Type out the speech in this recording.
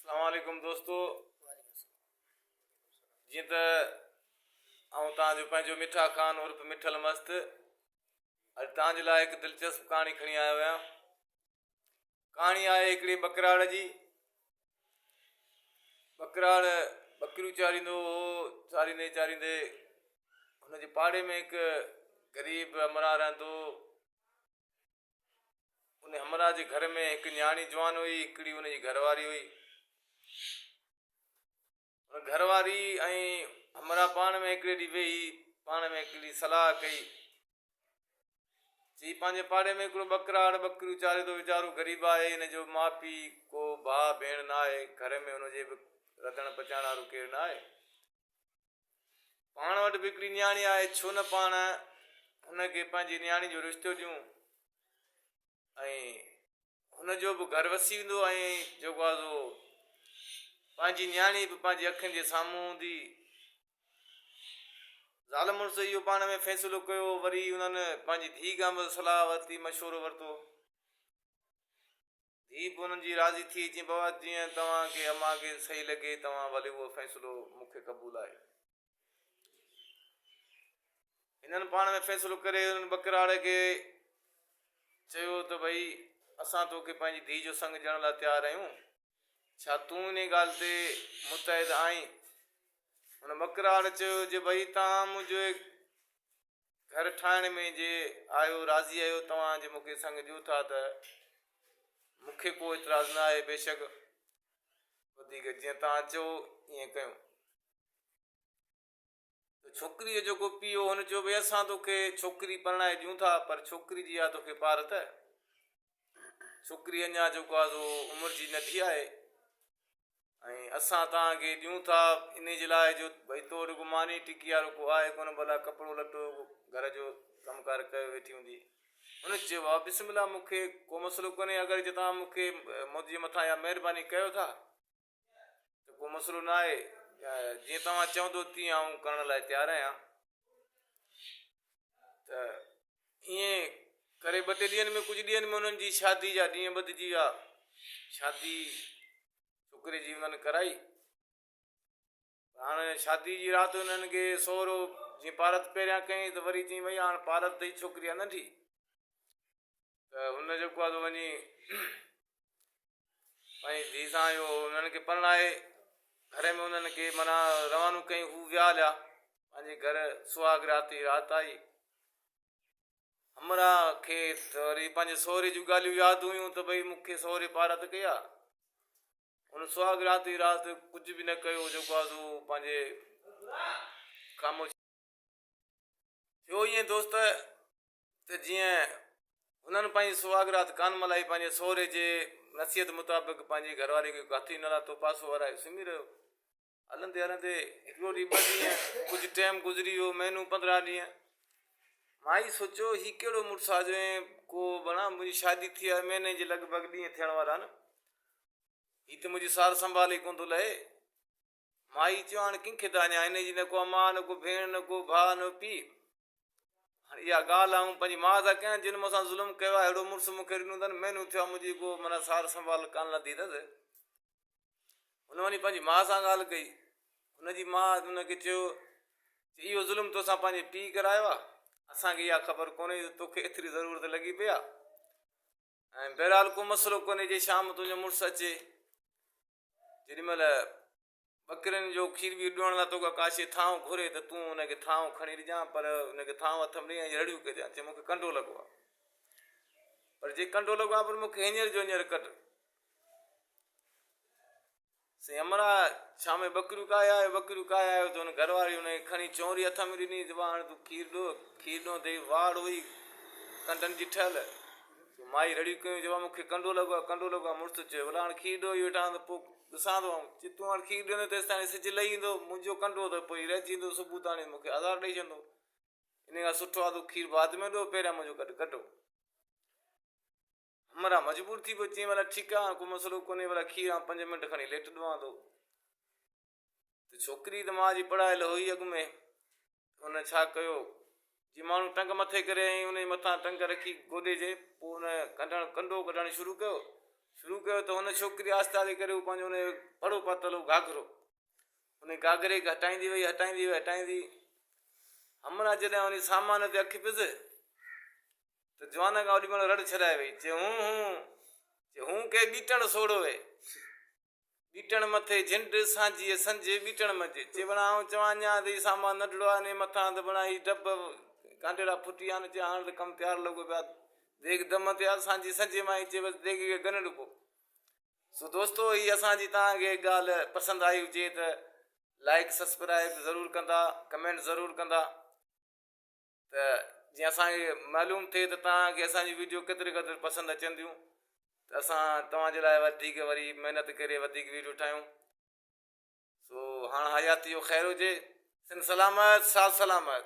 अस्सलामुअलैकुम दोस्तों। जी त आऊं तव्हांजो पंहिंजो मिठा ख़ान उर्फ़ मिठल मस्त अॼु तव्हांजे लाइ हिकु दिलचस्प कहाणी खणी आयो आहियां। कहाणी आहे हिकिड़ी बकराड़ जी। बकराड़ बकरियूं चारींदो हो। चारींदे चारींदे हुनजे पाड़े में हिकु ग़रीब हमरा रहंदो हो। उन हमरा जे घर में हिकु न्याणी जवान हुई, हिकिड़ी हुनजी घरवारी हुई। घरवारी ऐं हमरा पाण में हिकिड़े ॾींहुं वेही पाण में हिकिड़ी सलाह कई। चई पंहिंजे पाड़े में हिकिड़ो बकराड़ बकरियूं चारे थो, वीचारो ग़रीब आहे, हिन जो माउ पीउ को भाउ भेण न आहे, घर में हुनजे बि रधण पचाइण वारो केरु न आहे। पाण वटि बि हिकिड़ी न्याणी आहे, छो न पाण हुनखे पंहिंजी न्याणी जो रिश्तो ॾियूं ऐं हुनजो बि घर वसी वेंदो ऐं जेको आहे सो पंहिंजी न्याणी बि पंहिंजी अखियुनि जे साम्हूं हूंदी। ज़ाल मुड़ुस इहो पाण में फ़ैसिलो कयो। वरी उन्हनि पंहिंजी धीउ खां बि सलाह वरिती, मशवरो वरितो। धीउ बि उन्हनि जी राज़ी थी, जीअं बाबा जीअं तव्हांखे अम्मा खे सही लॻे तव्हां भले उहो फ़ैसिलो मूंखे क़बूलु आहे। हिननि पाण में फ़ैसिलो करे हुननि बकराड़ खे चयो त भई असां तोखे पंहिंजी धीउ जो संग ॾियण लाइ तयारु आहियूं, छा तूं इन ॻाल्हि ते मुतहिद आहीं? हुन बकराड़ चयो जे भई तव्हां मुंहिंजे घर ठाहिण में जे आयो राज़ी आहियो, तव्हां जे मूंखे संग ॾियो था त मूंखे को इतराज़ न आहे, बेशक वधीक जीअं तव्हां चओ ईअं कयूं। छोकिरीअ जेको पीउ हुन चयो भई असां तोखे छोकिरी परणाए ॾियूं था, पर छोकिरी जी आहे तोखे पारत। छोकिरी अञा जेको आहे सो उमिरि जी नंढी आहे ऐं असां तव्हांखे ॾियूं था इन जे लाइ जो भई तो रुॻो मानी टिकी वारो को आहे कोन, भला कपिड़ो लटो घर जो कमकार कयो वेठी हूंदी। हुन चयो आहे बिस्मिल्लाह, मूंखे को मसइलो कोन्हे, अगरि जे तव्हां मूंखे मुंहिंजे मथां या महिरबानी कयो था त को मसइलो न आहे, जीअं तव्हां चवंदो तीअं आउं करण लाइ तयारु आहियां। त ईअं करे ॿ टे ॾींहंनि में कुझु ॾींहंनि में उन्हनि जी शादी जा ॾींहं ॿधिजी विया। शादी छोकिरे जी उन्हनि कराई। हाणे शादी जी राति उन्हनि खे सहुरो जीअं पारत पहिरियां कयईं त वरी चई भई हाणे पारत त छोकिरी आहे नंढी, त हुन जेको आहे वञी पंहिंजी धीउ सां इहो उन्हनि खे परणाए घर में उन्हनि खे माना रवानो कयईं। हू विया हलिया पंहिंजे घर, सुहाग राति राति आई। हमरा खे त वरी पंहिंजे सहुरे जूं ॻाल्हियूं यादि हुयूं त भई मूंखे सहुरे पारत कई आहे। हुन सुहाग राति राति कुझु बि न कयो, जेको आहे सो पंहिंजे ख़ामोश थियो। ईअं दोस्त त जीअं हुननि पंहिंजी सुहाग राति कान मल्हाई, पंहिंजे सहुरे जे नसीहत मुताबिक़ पंहिंजी घरवारी खे काथी न लाथो, पासो वाराए सुम्ही रहियो। हलंदे हलंदे हिकिड़ो ॾींहुं ॿ ॾींहं कुझु टाइम गुज़री वियो, महीनो 15 ॾींहं। माई सोचियो ही कहिड़ो मुड़ुसु आहे जो को बणा मुंहिंजी शादी थी आहे, महीने जे लॻभॻि ॾींहं थियण वारा आहिनि, हीअ त मुंहिंजी सार संभाल ई कोन थो लहे। माई चयो हाणे कंहिंखे त अञा हिन जी न को माउ, न को भेण, न को भाउ, न पीउ। हाणे इहा ॻाल्हि आहे पंहिंजी माउ था कयां जिन मूंसां ज़ुल्म कयो आहे, अहिड़ो मुड़ुसु मूंखे ॾिनो अथनि, महीनो थियो आहे मुंहिंजी को माना सार संभाल कान लधी अथसि। हुन वञी पंहिंजी माउ सां ॻाल्हि कई। हुनजी माउ हुनखे चयो इहो ज़ुल्म तोसां पंहिंजे पीउ करायो आहे, असांखे इहा ख़बर कोन्हे त तोखे एतिरी ज़रूरत लॻी पई आहे। ऐं बहरहाल को मसइलो कोन्हे, जे शाम तुंहिंजो मुड़ुसु अचे, जेॾीमहिल बकरियुनि जो खीर बि ॾियण लाइ तोखां काशे थांव घुरे त तूं हुनखे थांव खणी ॾिजां, पर हुनखे थांव हथ में ॾेई रड़ियूं कजांइ, चए मूंखे कंडो लॻो आहे, पर जे कंडो लॻो आहे पर मूंखे हींअर जो हींअर कट। साईं हमरा शाम जो बकरियूं काए आयो त हुन घरवारी हुनखे खणी चोरी हथ में ॾिनी, हाणे तूं खीर ॾियो ते वाड़ हुई कंडनि जी ठहियल। माई रड़ियूं कयूं, चयो मूंखे कंडो लॻो आहे। मुड़ुसु चयो भला हाणे खीर ॾियो वेठा त पोइ ॾिसां थो, चई तूं हाणे खीर ॾियो तेसि ताईं सिज लही ईंदो, मुंहिंजो कंडो त पोइ रहिजी वेंदो, सुबुह ताणी मूंखे आज़ारु ॾेई छॾंदो। इन खां सुठो आहे तूं खीर बाद में ॾियो, पहिरियां मुंहिंजो कटो। हमरा मजबूर थी पियो, चई भला ठीकु आहे, को मसइलो कोन्हे, भला खीर 5 मिंट खणी लेट ॾियां थो। त छोकिरी त माउ जी पढ़ायल हुई अॻु में, हुन छा कयो, जीअं माण्हू टंग मथे करे ऐं हुनजे मथां टंग रखी गोॾे जे, पोइ हुन कंडो कढणु शुरू कयो। शुरू कयो त हुन छोकिरी आस्ते आस्ते करे पंहिंजो हुन पड़ो पातल घाघरो उन घाघरे खे हटाईंदी वई हमणा जॾहिं उन सामान ते अखि पिस त जवान खां ओॾी महिल रड़ छॾाए वई चए हूं के बीटण सोड़ो है बीटण मथे झिंड सांझी संझे बीटण मथे चए बणा आउं चवां अञा त सामान नंढड़ो आहे मथां त बणा ही डब कांटेड़ा फुटी आहिनि चए हाणे त कमु तयारु लॻो पिया देग दम ते आहे सांझी संझे मां चए बसि देग खे गन ॾिबो सो दोस्तो ही असांजी तव्हांखे ॻाल्हि पसंदि आई हुजे त लाइक सब्सक्राइब ज़रूरु कंदा कमेंट ज़रूरु कंदा त जीअं असांखे मालूम थिए त तव्हांखे असांजी वीडियो केतिरी पसंदि अचंदियूं त असां तव्हांजे लाइ वधीक वरी महिनत करे वधीक वीडियो ठाहियूं सो हाणे हयातीअ जो ख़ैरु हुजे सिंध सलामत साल सलामत।